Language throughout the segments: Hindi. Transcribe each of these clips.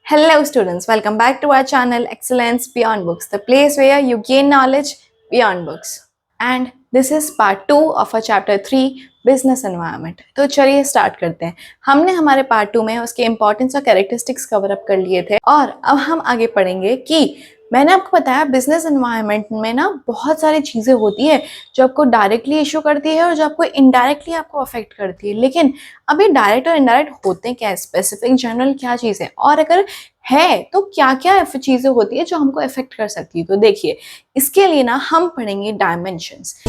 Hello, students. Welcome back to our channel Excellence Beyond Books, the place where you gain knowledge beyond books. And this is part 2 of our chapter 3 business environment. तो चलिए स्टार्ट करते हैं। हमने हमारे पार्ट 2 में उसके इंपॉर्टेंस और कैरेक्टरिस्टिक्स कवर अप कर लिए थे और अब हम आगे पढ़ेंगे कि मैंने आपको बताया बिजनेस एनवायरनमेंट में ना बहुत सारी चीज़ें होती है जो आपको डायरेक्टली इशू करती है और जो आपको इनडायरेक्टली आपको अफेक्ट करती है। लेकिन अभी डायरेक्ट और इनडायरेक्ट होते हैं क्या, स्पेसिफिक जनरल क्या चीज़ है, और अगर है तो क्या क्या चीज़ें होती है जो हमको अफेक्ट कर सकती है। तो देखिए, इसके लिए ना हम पढ़ेंगे dimensions.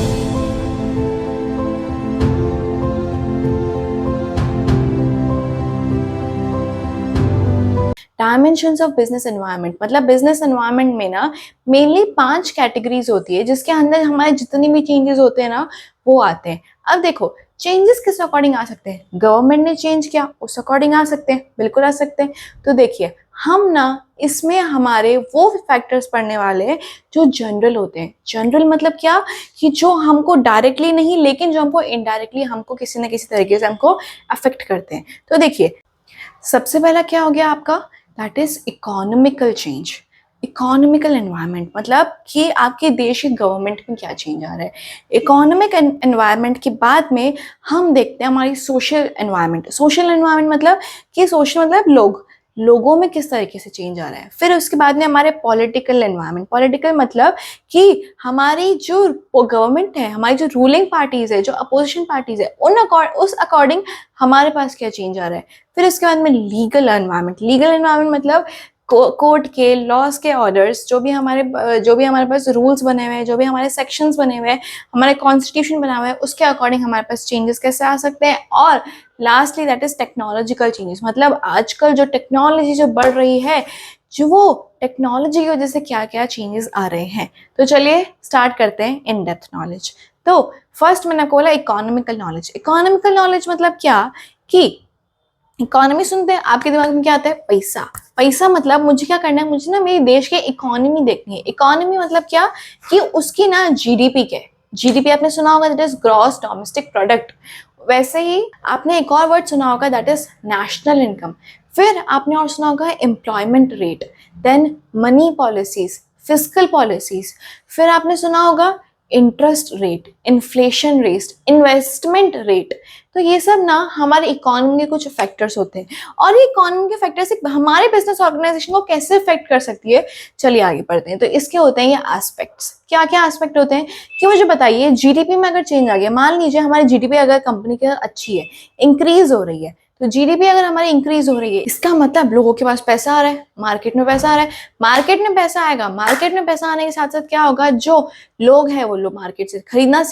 Dimensions of business environment मतलब बिजनेस एनवायरनमेंट में ना मेनली 5 कैटेगरीज होती है जिसके अंदर हमारे जितने भी चेंजेस होते हैं ना वो आते हैं। अब देखो, चेंजेस किस अकॉर्डिंग आ सकते हैं? गवर्नमेंट ने चेंज किया उस अकॉर्डिंग आ सकते हैं, बिल्कुल आ सकते हैं। तो देखिए, हम ना इसमें हमारे वो फैक्टर्स पढ़ने वाले हैं जो जनरल होते हैं। जनरल मतलब क्या कि जो हमको डायरेक्टली नहीं लेकिन जो हमको इनडायरेक्टली हमको किसी ना किसी तरीके से हमको अफेक्ट करते हैं। तो देखिए, सबसे पहला क्या हो गया आपका, that is economical change. Economical environment मतलब कि आपके देश की गवर्नमेंट में क्या चेंज आ रहा है। इकोनॉमिक एनवायरनमेंट के बाद में हम देखते हैं हमारी सोशल एनवायरनमेंट। सोशल एनवायरनमेंट मतलब कि सोशल मतलब लोगों में किस तरीके से चेंज आ रहा है। फिर उसके बाद में हमारे पॉलिटिकल एनवायरनमेंट। पॉलिटिकल मतलब कि हमारी जो गवर्नमेंट है, हमारी जो रूलिंग पार्टीज है, जो अपोजिशन पार्टीज है, उस अकॉर्डिंग हमारे पास क्या चेंज आ रहा है। फिर उसके बाद में लीगल एनवायरनमेंट। लीगल एनवायरनमेंट मतलब कोर्ट के लॉज के ऑर्डर्स, जो भी हमारे पास रूल्स बने हुए हैं, जो भी हमारे सेक्शंस बने हुए हैं, हमारे कॉन्स्टिट्यूशन बना हुआ है, उसके अकॉर्डिंग हमारे पास चेंजेस कैसे आ सकते हैं। और lastly that is technological changes मतलब आजकल जो टेक्नोलॉजी जो बढ़ रही है, जो वो टेक्नोलॉजी की वजह से क्या क्या चेंजेस आ रहे हैं। तो चलिए स्टार्ट करते हैं इन डेप्थ नॉलेज। तो फर्स्ट मैंने आपको बोला इकोनॉमिकल नॉलेज। इकोनॉमिकल नॉलेज मतलब क्या कि इकोनॉमी सुनते हैं आपके दिमाग में क्या आता है? पैसा। पैसा मतलब मुझे क्या करना है, मुझे ना मेरे देश की इकोनॉमी देखनी है। इकोनॉमी मतलब क्या कि उसकी ना जीडीपी क्या है। जीडीपी आपने सुना होगा, that is gross domestic product. वैसे ही आपने एक और वर्ड सुना होगा, दैट इज नेशनल इनकम। फिर आपने और सुना होगा employment rate, then money policies, fiscal policies. फिर आपने सुना होगा interest rate, inflation rate, investment rate. तो ये सब ना हमारे इकोनॉमी के कुछ फैक्टर्स होते हैं और ये इकोनॉमी के फैक्टर्स हमारे बिजनेस ऑर्गेनाइजेशन को कैसे इफेक्ट कर सकती है। चलिए आगे बढ़ते हैं। तो इसके होते हैं ये एस्पेक्ट्स। क्या क्या एस्पेक्ट होते हैं कि मुझे बताइए, जीडीपी में अगर चेंज आ गया, मान लीजिए हमारी जीडीपी अगर कंपनी की अच्छी है, इंक्रीज हो रही है, तो जीडीपी अगर हमारी इंक्रीज हो रही है इसका मतलब लोगों के पास पैसा आ रहा है, मार्केट में पैसा आ रहा है। मार्केट में पैसा आएगा, मार्केट में पैसा आने के साथ साथ क्या होगा, जो लोग हैं वो लोग मार्केट से खरीदना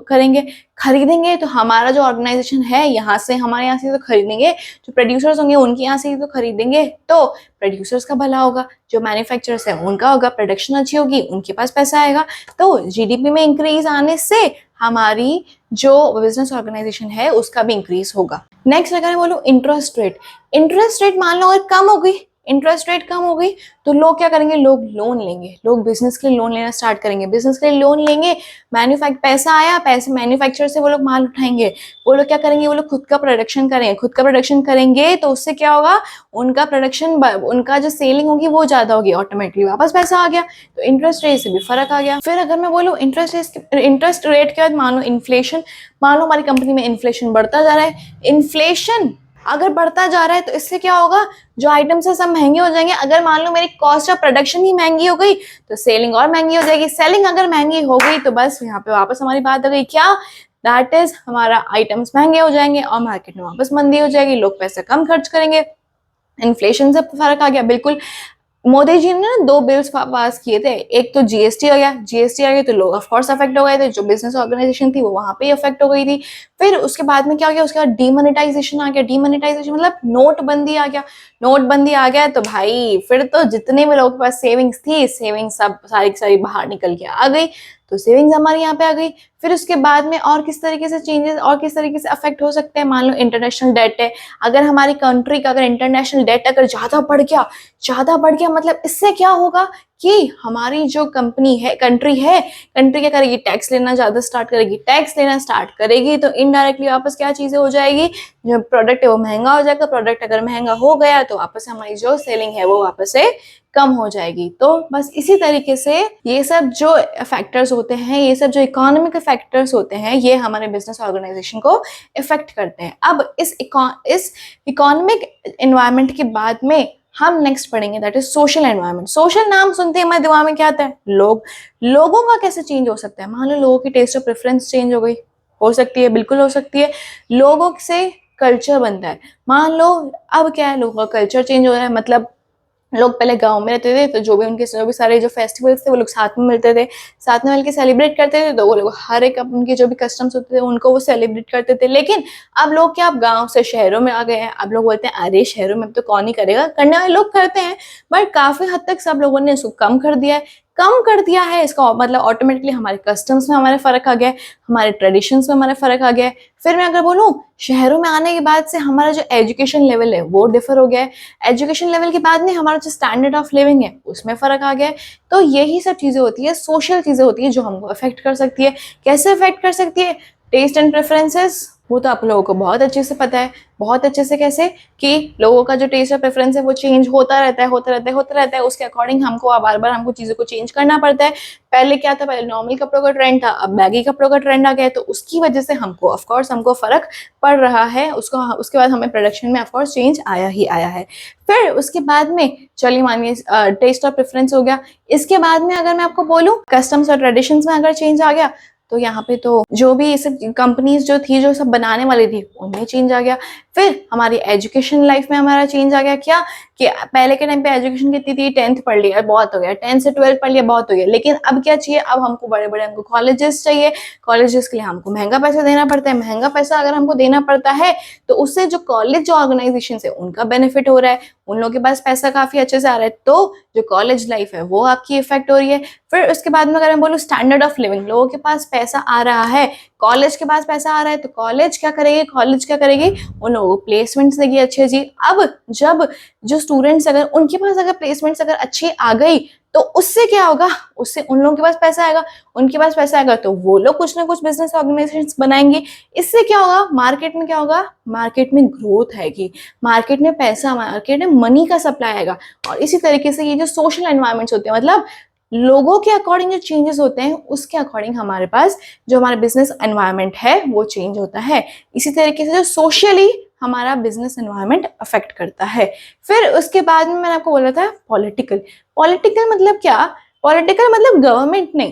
करेंगे। खरीदेंगे तो हमारा जो ऑर्गेनाइजेशन है हमारे यहाँ से तो खरीदेंगे, जो प्रोड्यूसर्स होंगे उनके यहाँ से ही तो खरीदेंगे, तो प्रोड्यूसर्स का भला होगा, जो मैन्युफैक्चरर्स है उनका होगा, प्रोडक्शन अच्छी होगी, उनके पास पैसा आएगा। तो जीडीपी में इंक्रीज आने से हमारी जो बिजनेस ऑर्गेनाइजेशन है उसका भी इंक्रीज होगा। नेक्स्ट अगर मैं बोलूँ इंटरेस्ट रेट। इंटरेस्ट रेट मान लो अगर कम हो गई, इंटरेस्ट रेट कम हो गई तो लोग क्या करेंगे, लोग लोन लेंगे, लोग बिजनेस के लिए लोन लेना स्टार्ट करेंगे, बिजनेस के लिए लोन लेंगे। पैसा आया, पैसे मैन्युफैक्चर से वो लोग माल उठाएंगे, वो लोग क्या करेंगे, वो लोग खुद का प्रोडक्शन करेंगे, खुद का प्रोडक्शन करेंगे तो उससे क्या होगा, उनका प्रोडक्शन, उनका जो सेलिंग होगी वो ज्यादा होगी, ऑटोमेटिकली वापस पैसा आ गया। तो इंटरेस्ट रेट से भी फर्क आ गया। फिर अगर मैं बोलूँ इंटरेस्ट रेट के बाद मान लो इन्फ्लेशन। मान लो हमारी कंपनी में इन्फ्लेशन बढ़ता जा रहा है। इन्फ्लेशन अगर बढ़ता जा रहा है तो इससे क्या होगा, जो आइटम्स है सब महंगे हो जाएंगे। अगर मान लो मेरी कॉस्ट ऑफ प्रोडक्शन ही महंगी हो गई तो सेलिंग और महंगी हो जाएगी। सेलिंग अगर महंगी हो गई तो बस यहाँ पे वापस हमारी बात हो गई क्या, दैट इज हमारा आइटम्स महंगे हो जाएंगे और मार्केट में वापस मंदी हो जाएगी, लोग पैसे कम खर्च करेंगे। इन्फ्लेशन से फर्क आ गया बिल्कुल। मोदी जी ने ना 2 बिल्स पास किए थे। एक तो जीएसटी आ गया, जीएसटी आ गया तो लोग ऑफ कोर्स अफेक्ट हो गए थे, जो बिजनेस ऑर्गेनाइजेशन थी वो वहां पे अफेक्ट हो गई थी। फिर उसके बाद में क्या हो गया, उसके बाद डीमोनेटाइजेशन आ गया। डीमोनेटाइजेशन मतलब नोटबंदी आ गया। नोटबंदी आ गया तो भाई फिर तो जितने भी लोगों के पास सेविंग्स थी, सेविंग्स सब सारी सारी बाहर निकल के आ गई, तो सेविंग्स हमारे यहाँ पे आ गई। फिर उसके बाद में और किस तरीके से चेंजेस और किस तरीके से अफेक्ट हो सकते हैं, मान लो इंटरनेशनल डेट है, अगर हमारी कंट्री का अगर इंटरनेशनल डेट अगर ज्यादा बढ़ गया मतलब इससे क्या होगा कि हमारी जो कंट्री है, कंट्री क्या करेगी, टैक्स लेना ज़्यादा स्टार्ट करेगी, टैक्स लेना स्टार्ट करेगी तो इनडायरेक्टली वापस क्या चीज़ें हो जाएगी, जो प्रोडक्ट है वो महंगा हो जाएगा, प्रोडक्ट अगर महंगा हो गया तो वापस हमारी जो सेलिंग है वो वापस से कम हो जाएगी। तो बस इसी तरीके से ये सब जो फैक्टर्स होते हैं, ये सब जो इकोनॉमिक फैक्टर्स होते हैं, ये हमारे बिजनेस ऑर्गेनाइजेशन को इफेक्ट करते हैं। अब इस इकोनॉमिक एनवायरनमेंट के बाद में हम नेक्स्ट पढ़ेंगे that is social environment. Social नाम सुनते ही हमारे दिमाग में क्या आता है, लोगों का कैसे चेंज हो सकता है। मान लो लोगों की टेस्ट ऑफ प्रेफरेंस चेंज हो गई, हो सकती है, बिल्कुल हो सकती है। लोगों से कल्चर बनता है, मान लो अब क्या है, लोगों का कल्चर चेंज हो रहा है, मतलब लोग पहले गांव में रहते थे तो जो भी सारे जो फेस्टिवल्स थे वो लोग साथ में मिलते थे, साथ में मिलकर सेलिब्रेट करते थे, तो वो लोग हर एक उनके जो भी कस्टम्स होते थे उनको वो सेलिब्रेट करते थे। लेकिन अब लोग क्या, अब गांव से शहरों में आ गए हैं, अब लोग बोलते हैं अरे शहरों में तो कौन ही करेगा, करने वाले लोग करते हैं, बट काफी हद तक सब लोगों ने इसको कम कर दिया है। इसका मतलब ऑटोमेटिकली हमारे कस्टम्स में हमारे फर्क आ गया है, हमारे ट्रेडिशंस में हमारे फर्क आ गया है। फिर मैं अगर बोलूँ शहरों में आने के बाद से हमारा जो एजुकेशन लेवल है वो डिफर हो गया है, एजुकेशन लेवल के बाद में हमारा जो स्टैंडर्ड ऑफ लिविंग है उसमें फर्क आ गया है। तो यही सब चीजें होती है, सोशल चीजें होती है जो हमको अफेक्ट कर सकती है। कैसे अफेक्ट कर सकती है, टेस्ट एंड प्रेफरेंसेस, वो तो आप लोगों को बहुत अच्छे से पता है, बहुत अच्छे से। कैसे कि लोगों का जो टेस्ट और प्रेफरेंस है वो चेंज होता रहता है, उसके अकॉर्डिंग हमको बार बार हमको चीज़ों को चेंज करना पड़ता है। पहले क्या था, पहले नॉर्मल कपड़ों का ट्रेंड था, अब बैगी कपड़ों का ट्रेंड आ गया है, तो उसकी वजह से हमको ऑफकोर्स हमको फर्क पड़ रहा है। उसके बाद हमें प्रोडक्शन में ऑफकोर्स चेंज आया ही आया है। फिर उसके बाद में चलिए मानिए टेस्ट और प्रेफरेंस हो गया, इसके बाद में अगर मैं आपको बोलूँ कस्टम्स और ट्रेडिशंस में अगर चेंज आ गया, तो यहाँ पे तो जो भी ये सब कंपनीज जो थी, जो सब बनाने वाली थी, उनमें चेंज आ गया। फिर हमारी एजुकेशन लाइफ में हमारा चेंज आ गया, क्या कि पहले के टाइम पे एजुकेशन कितनी थी, 10th पढ़ लिया बहुत हो गया, 10th से 12th पढ़ लिया बहुत हो गया। लेकिन अब क्या चाहिए, अब हमको बड़े बड़े हमको कॉलेजेस चाहिए, कॉलेजेस के लिए हमको महंगा पैसा देना पड़ता है। महंगा पैसा अगर हमको देना पड़ता है तो उससे जो कॉलेज जो ऑर्गेनाइजेशन है उनका बेनिफिट हो रहा है, उन लोगों के पास पैसा काफी अच्छे से आ रहा है, तो जो कॉलेज लाइफ है वो आपकी इफेक्ट हो रही है। फिर उसके बाद में अगर मैं बोलूँ स्टैंडर्ड ऑफ लिविंग, लोगों के पास पैसा आ रहा है, कॉलेज के पास पैसा आ रहा है, तो कॉलेज क्या करेगी, उन लोगों को प्लेसमेंट्स देगी अच्छे जी। अब जब जो स्टूडेंट्स अगर उनके पास अगर प्लेसमेंट्स अगर अच्छी आ गई तो उससे क्या होगा, उससे उन लोगों के पास पैसा आएगा, उनके पास पैसा आएगा तो वो लोग कुछ ना कुछ बिजनेस ऑर्गेनाइजेशंस बनाएंगे। इससे क्या होगा, मार्केट में क्या होगा, मार्केट में ग्रोथ आएगी, मार्केट में पैसा, मार्केट में मनी का सप्लाई आएगा। और इसी तरीके से ये जो सोशल एनवायरमेंट्स होते हैं, मतलब लोगों के अकॉर्डिंग जो चेंजेस होते हैं उसके अकॉर्डिंग हमारे पास जो हमारा बिजनेस एनवायरनमेंट है वो चेंज होता है। इसी तरीके से जो सोशली हमारा बिजनेस एनवायरनमेंट अफेक्ट करता है। फिर उसके बाद में मैंने आपको बोला था पॉलिटिकल मतलब क्या, पॉलिटिकल मतलब गवर्नमेंट नहीं,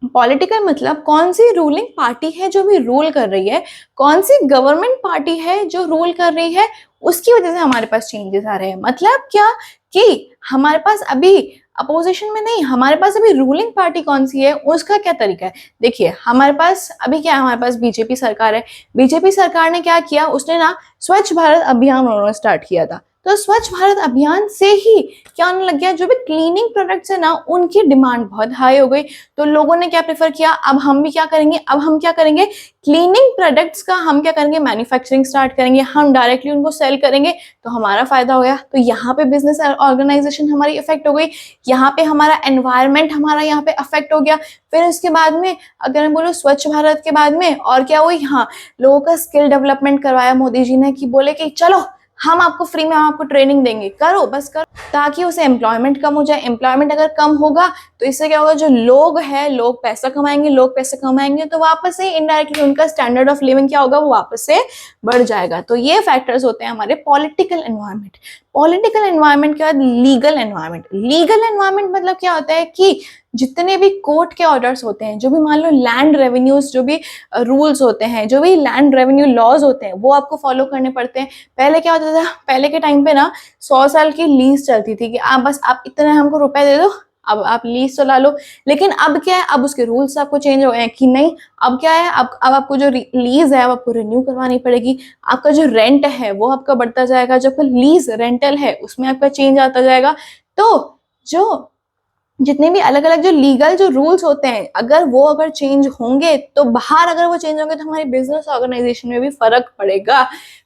पॉलिटिकल मतलब कौन सी रूलिंग पार्टी है जो भी रूल कर रही है, कौन सी गवर्नमेंट पार्टी है जो रूल कर रही है, उसकी वजह से हमारे पास चेंजेस आ रहे हैं। मतलब क्या कि हमारे पास अभी अपोजिशन में नहीं, हमारे पास अभी रूलिंग पार्टी कौन सी है, उसका क्या तरीका है। देखिए हमारे पास अभी क्या है, हमारे पास बीजेपी सरकार है। बीजेपी सरकार ने क्या किया, उसने ना स्वच्छ भारत अभियान उन्होंने स्टार्ट किया था। तो स्वच्छ भारत अभियान से ही क्या होने लग गया, जो भी क्लीनिंग प्रोडक्ट्स है ना उनकी डिमांड बहुत हाई हो गई। तो लोगों ने क्या प्रेफर किया, अब हम भी क्या करेंगे, अब हम क्या करेंगे, क्लीनिंग प्रोडक्ट्स का हम क्या करेंगे, मैन्युफैक्चरिंग स्टार्ट करेंगे, हम डायरेक्टली उनको सेल करेंगे, तो हमारा फायदा हो गया। तो यहाँ पे बिजनेस ऑर्गेनाइजेशन हमारी इफेक्ट हो गई, यहाँ पे हमारा एनवायरमेंट हमारा यहाँ पे अफेक्ट हो गया। फिर उसके बाद में अगर मैं बोलूँ स्वच्छ भारत के बाद में और क्या हुई, हाँ लोगों का स्किल डेवलपमेंट करवाया मोदी जी ने, कि बोले कि चलो हम आपको फ्री में, हम आपको ट्रेनिंग देंगे, करो बस करो, ताकि उसे एम्प्लॉयमेंट कम हो जाए। एम्प्लॉयमेंट अगर कम होगा तो इससे क्या होगा, जो लोग हैं लोग पैसा कमाएंगे, लोग पैसा कमाएंगे तो वापस से इनडायरेक्टली उनका स्टैंडर्ड ऑफ लिविंग क्या होगा, वो वापस से बढ़ जाएगा। तो ये फैक्टर्स होते हैं हमारे पॉलिटिकल एनवायरनमेंट। पॉलिटिकल एनवायरनमेंट के बाद लीगल एनवायरनमेंट। लीगल एनवायरनमेंट मतलब क्या होता है कि जितने भी कोर्ट के ऑर्डर्स होते हैं, जो भी मान लो लैंड रेवेन्यूज, जो भी रूल्स होते हैं, जो भी लैंड रेवेन्यू लॉज होते हैं, वो आपको फॉलो करने पड़ते हैं। पहले क्या होता था, पहले के टाइम पे ना 100 साल की लीज चलती थी कि आप इतने हमको रुपए दे दो, अब आप लीज चला लो। लेकिन अब क्या है, अब उसके रूल्स आपको चेंज हो गए हैं कि नहीं, अब क्या है, अब आपको जो लीज है अब आपको रिन्यू करवानी पड़ेगी। आपका जो रेंट है वो आपका बढ़ता जाएगा, जो आपका लीज रेंटल है उसमें आपका चेंज आता जाएगा। तो जो जितने भी अलग अलग जो लीगल जो रूल्स होते हैं, अगर चेंज होंगे तो बाहर अगर वो चेंज होंगे तो हमारी बिजनेस ऑर्गेनाइजेशन में भी फर्क पड़ेगा।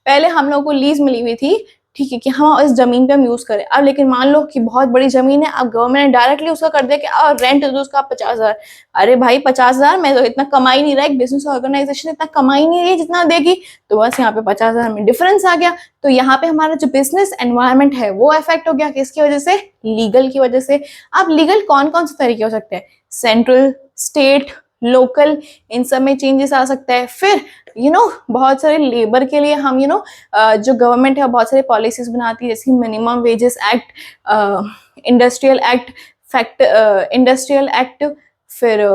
पहले हम लोगों को लीज मिली हुई थी ठीक है, कि हम इस जमीन पे हम यूज करें। अब लेकिन मान लो कि बहुत बड़ी जमीन है, अब गवर्नमेंट ने डायरेक्टली उसका कर दिया कि रेंट दो उसका 50,000। अरे भाई 50,000 मैं तो इतना कमा ही नहीं रहा, एक बिजनेस ऑर्गेनाइजेशन इतना कमा ही नहीं रही जितना देगी, तो बस यहाँ पे 50,000 में डिफरेंस आ गया। तो यहाँ पे हमारा जो बिजनेस एनवायरनमेंट है वो इफेक्ट हो गया, किसकी वजह से? लीगल की वजह से। अब लीगल कौन कौन से तरीके हो सकते हैं? सेंट्रल, स्टेट, लोकल, इन सब में चेंजेस आ सकता है। फिर बहुत सारे लेबर के लिए हम जो गवर्नमेंट है बहुत सारी पॉलिसीज बनाती है, जैसे minimum wages act, industrial act, industrial act, फिर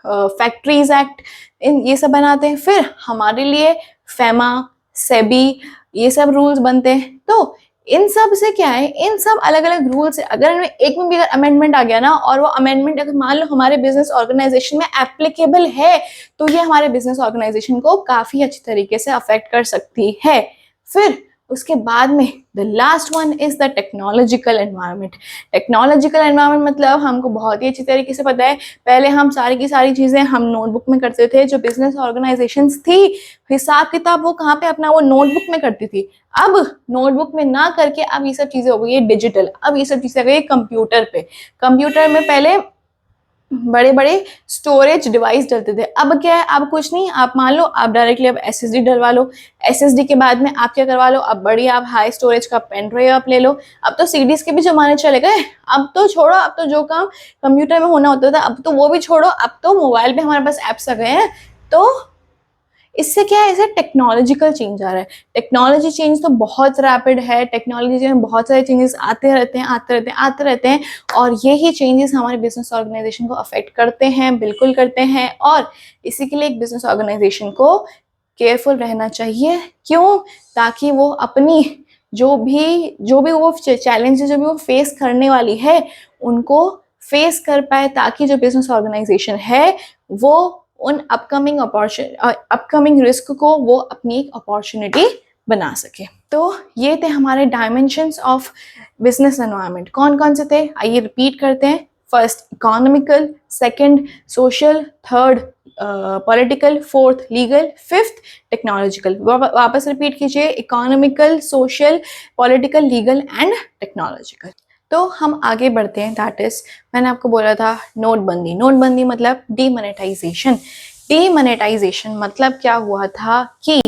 फैक्ट्रीज एक्ट, ये सब बनाते हैं। फिर हमारे लिए फेमा, सेबी, ये सब रूल्स बनते हैं। तो इन सब से क्या है, इन सब अलग अलग रूल्स है, अगर इनमें एक में भी अगर अमेंडमेंट आ गया ना, और वो अमेंडमेंट अगर मान लो हमारे बिजनेस ऑर्गेनाइजेशन में एप्लीकेबल है, तो ये हमारे बिजनेस ऑर्गेनाइजेशन को काफी अच्छी तरीके से अफेक्ट कर सकती है। फिर उसके बाद में the last one is the technological environment. Technological environment मतलब हमको बहुत ही अच्छी तरीके से पता है, पहले हम सारी की सारी चीजें हम नोटबुक में करते थे। जो बिजनेस ऑर्गेनाइजेशंस थी, हिसाब किताब वो कहाँ पे अपना वो नोटबुक में करती थी। अब नोटबुक में ना करके अब ये सब चीजें हो गई है डिजिटल, अब ये सब चीजें हो गई कंप्यूटर पे। कंप्यूटर में पहले बड़े बड़े स्टोरेज डिवाइस डलते थे, अब क्या है, अब कुछ नहीं, आप मान लो आप डायरेक्टली अब एसएसडी डलवा लो, एसएसडी के बाद में आप क्या करवा लो, अब बड़ी आप हाई स्टोरेज का पेन ड्राइव आप ले लो। अब तो सीडीज के भी जमाने चले गए, अब तो छोड़ो, अब तो जो काम कंप्यूटर में होना होता था अब तो वो भी छोड़ो, अब तो मोबाइल पे हमारे पास एप्स आ गए हैं। तो इससे क्या है, इसे टेक्नोलॉजिकल चेंज आ रहा है। टेक्नोलॉजी चेंज तो बहुत रैपिड है, टेक्नोलॉजी में बहुत सारे चेंजेस आते रहते हैं, आते रहते हैं, आते रहते हैं, और यही चेंजेस हमारे बिजनेस ऑर्गेनाइजेशन को अफेक्ट करते हैं, बिल्कुल करते हैं। और इसी के लिए एक बिजनेस ऑर्गेनाइजेशन को केयरफुल रहना चाहिए। क्यों? ताकि वो अपनी जो भी वो चैलेंजेस जो भी वो फेस करने वाली है उनको फेस कर पाए, ताकि जो बिजनेस ऑर्गेनाइजेशन है वो उन अपकमिंग रिस्क को वो अपनी एक अपॉर्चुनिटी बना सके। तो ये थे हमारे डायमेंशंस ऑफ बिजनेस एनवायरनमेंट। कौन कौन से थे, आइए रिपीट करते हैं। First economical, second social, third political, fourth legal, fifth technological. वापस रिपीट कीजिए, economical, social, political, legal and technological. तो हम आगे बढ़ते हैं, दैट इज मैंने आपको बोला था नोटबंदी। नोटबंदी मतलब डीमोनेटाइजेशन। डीमोनेटाइजेशन मतलब क्या हुआ था कि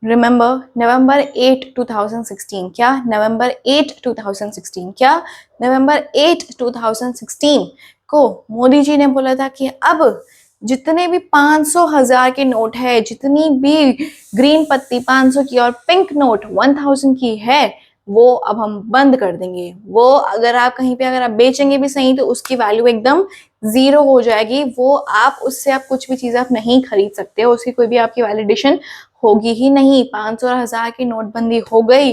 रिमेंबर नवंबर 8 2016 क्या, नवंबर 8 2016 क्या, नवंबर 8 2016 को मोदी जी ने बोला था कि अब जितने भी 500 हजार के नोट है, जितनी भी ग्रीन पत्ती 500 की और पिंक नोट 1000 की है, वो अब हम बंद कर देंगे। वो अगर आप कहीं पे अगर आप बेचेंगे भी सही तो उसकी वैल्यू एकदम जीरो हो जाएगी। वो आप उससे आप कुछ भी चीज आप नहीं खरीद सकते हो, उसकी कोई भी आपकी वैलिडेशन होगी ही नहीं। 500 और 1000 की नोटबंदी हो गई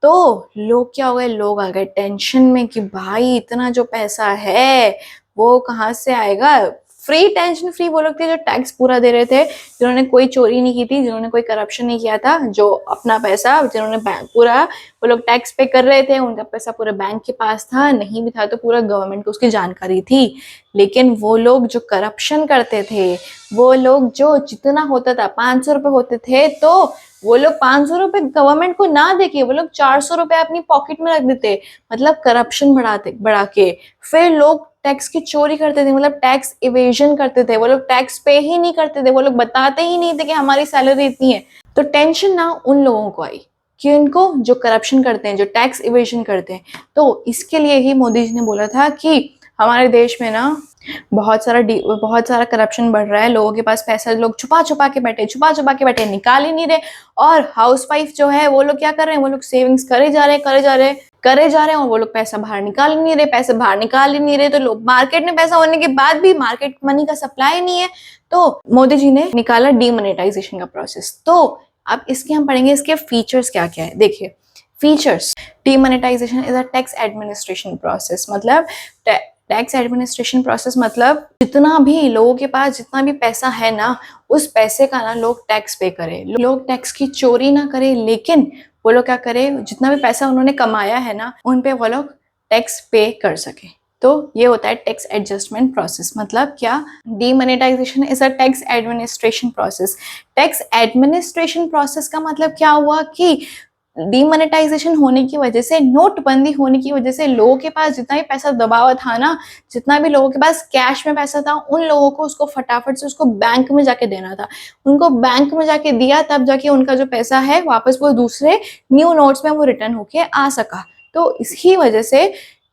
तो लोग क्या हो गए, लोग आ गए टेंशन में कि भाई इतना जो पैसा है वो कहाँ से आएगा। फ्री, टेंशन फ्री वो लोग थे जो टैक्स पूरा दे रहे थे, जिन्होंने कोई चोरी नहीं की थी, जिन्होंने कोई करप्शन नहीं किया था, जो अपना पैसा जिन्होंने पूरा वो लोग टैक्स पे कर रहे थे, उनका पैसा पूरा बैंक के पास था, नहीं भी था तो पूरा गवर्नमेंट को उसकी जानकारी थी। लेकिन वो लोग जो करप्शन करते थे, वो लोग जो जितना होता था 500 रुपए होते थे, तो वो लोग 500 रुपए गवर्नमेंट को ना देके वो लोग 400 रुपए अपनी पॉकेट में रख देते, मतलब करप्शन बढ़ा के। फिर लोग टैक्स की चोरी करते थे, मतलब टैक्स इवेजन करते थे, वो लोग टैक्स पे ही नहीं करते थे, वो लोग बताते ही नहीं थे कि हमारी सैलरी इतनी है। तो टेंशन ना उन लोगों को आई कि उनको जो करप्शन करते हैं, जो टैक्स इवेजन करते हैं। तो इसके लिए ही मोदी जी ने बोला था कि हमारे देश में ना बहुत सारा करप्शन बढ़ रहा है, लोगों के पास पैसा लोग छुपा छुपा के बैठे निकाल ही नहीं रहे। और हाउसवाइफ जो है वो लोग क्या कर रहे हैं, वो लोग सेविंग्स करे जा रहे हैं और वो लोग पैसा बाहर निकाल ही नहीं रहे। तो लोग मार्केट में पैसा होने के बाद भी मार्केट मनी का सप्लाई नहीं है। तो मोदी जी ने निकाला डीमोनेटाइजेशन का प्रोसेस। तो अब इसके हम पढ़ेंगे इसके फीचर्स क्या क्या है। देखिए features, demonetisation is a tax administration process. मतलब टैक्स एडमिनिस्ट्रेशन प्रोसेस मतलब जितना भी लोगों के पास जितना भी पैसा है ना, उस पैसे का ना लोग टैक्स पे करें, लोग टैक्स की चोरी ना करें, लेकिन वो लोग क्या करें, जितना भी पैसा उन्होंने कमाया है ना उन पे वो लोग टैक्स पे कर सके। तो ये होता है टैक्स एडजस्टमेंट प्रोसेस। मतलब क्या, demonetisation is a tax administration process. Tax administration process का मतलब क्या हुआ कि डीमोनेटाइजेशन होने की वजह से, नोटबंदी होने की वजह से लोगों के पास जितना भी पैसा दबा हुआ था ना, जितना भी लोगों के पास कैश में पैसा था, उन लोगों को उसको फटाफट से उसको बैंक में जाके देना था। उनको बैंक में जाके दिया, तब जाके उनका जो पैसा है वापस वो दूसरे न्यू नोट्स में वो रिटर्न होके आ सका। तो इसकी वजह से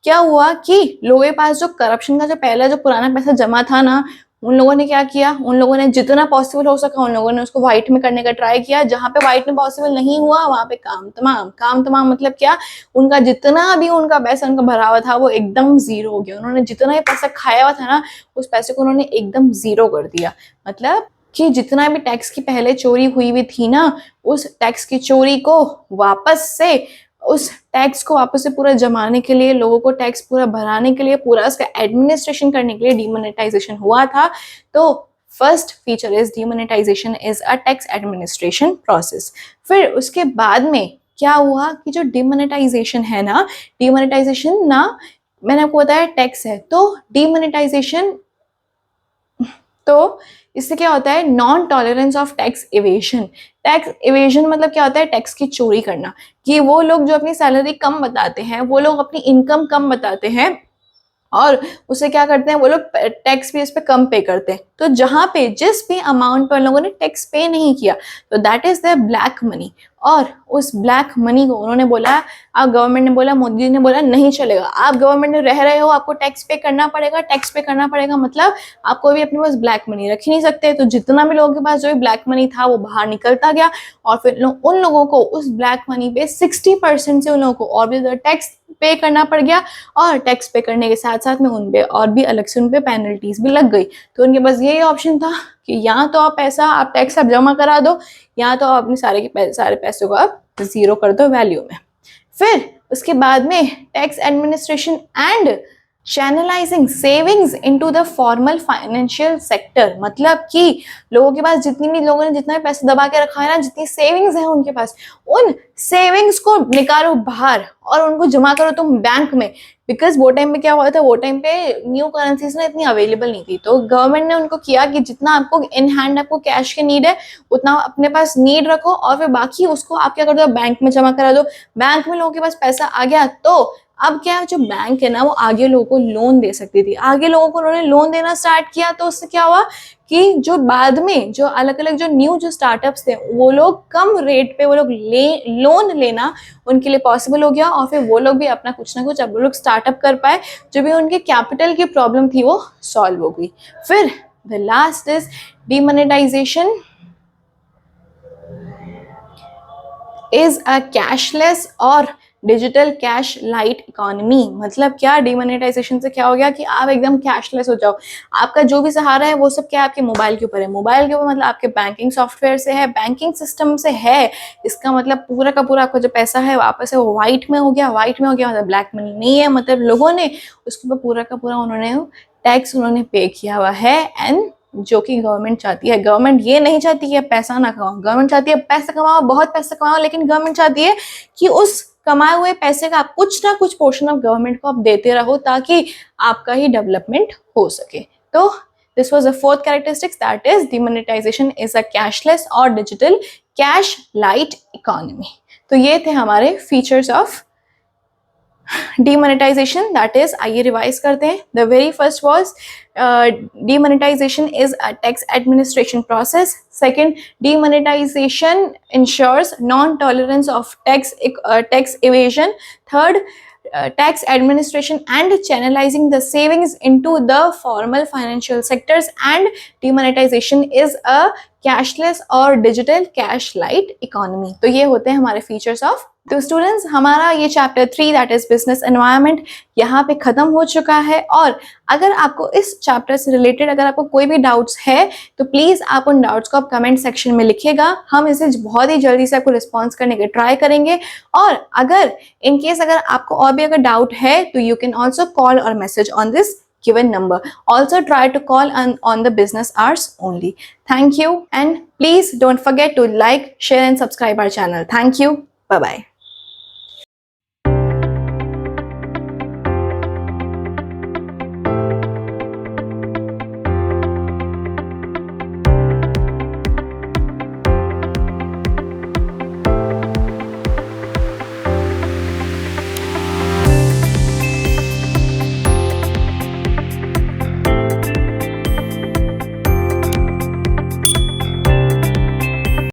क्या हुआ कि लोगों के पास जो करप्शन का जो पहला जो पुराना पैसा जमा था ना, उन लोगों ने क्या किया, उन लोगों ने जितना पॉसिबल हो सका उन लोगों ने उसको व्हाइट में करने का ट्राई किया। जहां पे व्हाइट में पॉसिबल नहीं हुआ वहां पे काम तमाम। काम तमाम मतलब क्या, उनका जितना भी उनका पैसा उनका भरा हुआ था वो एकदम जीरो हो गया। उन्होंने जितना भी पैसा खाया हुआ था ना, उस पैसे को उन्होंने एकदम जीरो कर दिया। मतलब कि जितना भी टैक्स की पहले चोरी हुई हुई थी ना, उस टैक्स की चोरी को वापस से, उस टैक्स को वापस से पूरा जमाने के लिए, लोगों को टैक्स पूरा भराने के लिए, पूरा उसका एडमिनिस्ट्रेशन करने के लिए डीमोनेटाइजेशन हुआ था। तो first feature is demonetisation is a tax administration process. फिर उसके बाद में क्या हुआ कि जो डीमोनेटाइजेशन है ना, डीमोनेटाइजेशन ना, मैंने आपको बताया टैक्स है, तो डीमोनेटाइजेशन, तो इससे क्या होता है, non tolerance of tax evasion. Tax evasion मतलब क्या होता है, टैक्स की चोरी करना। कि वो लोग जो अपनी सैलरी कम बताते हैं, वो लोग अपनी इनकम कम बताते हैं और उसे क्या करते हैं, वो लोग टैक्स भी इस पे कम पे करते हैं। तो जहां पे जिस भी अमाउंट पर लोगों ने टैक्स पे नहीं किया, तो that is the black money. और उस ब्लैक मनी को उन्होंने बोला, आप गवर्नमेंट ने बोला, मोदी जी ने बोला नहीं चलेगा, आप गवर्नमेंट में रह रहे हो, आपको टैक्स पे करना पड़ेगा। टैक्स पे करना पड़ेगा मतलब आप कोई भी अपने पास ब्लैक मनी रख ही नहीं सकते। तो जितना भी लोगों के पास जो भी ब्लैक मनी था वो बाहर निकलता गया और फिर उन लोगों को उस ब्लैक मनी पे 60% से उन लोगों को और भी टैक्स पे करना पड़ गया। और टैक्स पे करने के साथ साथ में उन पे और भी अलग से उन पे पेनल्टीज भी लग गई। तो उनके पास यही ऑप्शन था कि या तो आप पैसा, आप टैक्स आप जमा करा दो, या तो आप अपने सारे पैसों को आप जीरो कर दो वैल्यू में। फिर उसके बाद में tax administration and channelising savings into the formal financial sector. मतलब कि लोगों के पास जितनी भी, लोगों ने जितना भी पैसा दबा के रखा है ना, जितनी सेविंग्स है उनके पास, उन सेविंग्स को निकालो बाहर और उनको जमा करो तुम बैंक में। बिकॉज वो टाइम पे क्या हुआ था, वो टाइम पे न्यू करेंसीज ना इतनी अवेलेबल नहीं थी। तो गवर्नमेंट ने उनको किया कि जितना आपको इन हैंड आपको कैश की नीड है उतना अपने पास नीड रखो और फिर बाकी उसको आप क्या कर दो, बैंक में जमा करा दो। बैंक में लोगों के पास पैसा आ गया तो अब क्या है, जो बैंक है ना वो आगे लोगों को लोन दे सकती थी। आगे लोगों को उन्होंने लोन देना स्टार्ट किया तो उससे क्या हुआ कि जो बाद में जो अलग अलग जो न्यू जो स्टार्टअप्स थे वो लोग कम रेट पे वो लोग लोन लेना उनके लिए पॉसिबल हो गया और फिर वो लोग भी अपना कुछ ना कुछ अब वो लोग स्टार्टअप कर पाए। जो भी उनके कैपिटल की प्रॉब्लम थी वो सॉल्व हो गई। फिर the last is demonetisation is a cashless और डिजिटल कैश लाइट इकोनॉमी। मतलब क्या, डीमोनेटाइजेशन से क्या हो गया कि आप एकदम कैशलेस हो जाओ। आपका जो भी सहारा है वो सब क्या आपके मोबाइल के ऊपर है। मोबाइल के ऊपर मतलब आपके बैंकिंग सॉफ्टवेयर से है, बैंकिंग सिस्टम से है। इसका मतलब पूरा का पूरा आपका जो पैसा है वापस है वो व्हाइट में हो गया। व्हाइट में हो गया मतलब ब्लैक मनी नहीं है। मतलब लोगों ने उसके ऊपर पूरा का पूरा उन्होंने टैक्स उन्होंने पे किया हुआ है। एंड जो कि गवर्नमेंट चाहती है, गवर्नमेंट ये नहीं चाहती है पैसा ना कमाओ, गवर्नमेंट चाहती है पैसा कमाओ, बहुत पैसा कमाओ, लेकिन गवर्नमेंट चाहती है कि उस कमाए हुए पैसे का आप कुछ ना कुछ पोर्शन ऑफ गवर्नमेंट को आप देते रहो ताकि आपका ही डेवलपमेंट हो सके। तो this was the fourth characteristics, that is demonetisation is a cashless और डिजिटल कैश लाइट इकोनॉमी। तो ये थे हमारे features of demonetization, that is, आइए रिवाइज करते हैं। The very first was demonetization is a tax administration process. Second, demonetization ensures non-tolerance of tax evasion. Third, tax administration and channelizing the savings into the formal financial sectors. And demonetization is a cashless और डिजिटल कैश लाइट इकोनॉमी। तो ये होते हैं हमारे फीचर्स ऑफ। तो स्टूडेंट्स, हमारा ये chapter 3 that is business environment यहाँ पे खत्म हो चुका है। और अगर आपको इस चैप्टर से रिलेटेड अगर आपको कोई भी डाउट्स है तो प्लीज आप उन डाउट्स को आप कमेंट सेक्शन में लिखिएगा। हम इसे बहुत ही जल्दी से आपको रिस्पॉन्स करने के ट्राई करेंगे। और अगर इन केस अगर आपको और भी अगर डाउट है तो यू कैन ऑल्सो कॉल और message on this given number. Also try to call on the business hours only. Thank you, and please don't forget to like, share and subscribe our channel. Thank you. Bye bye.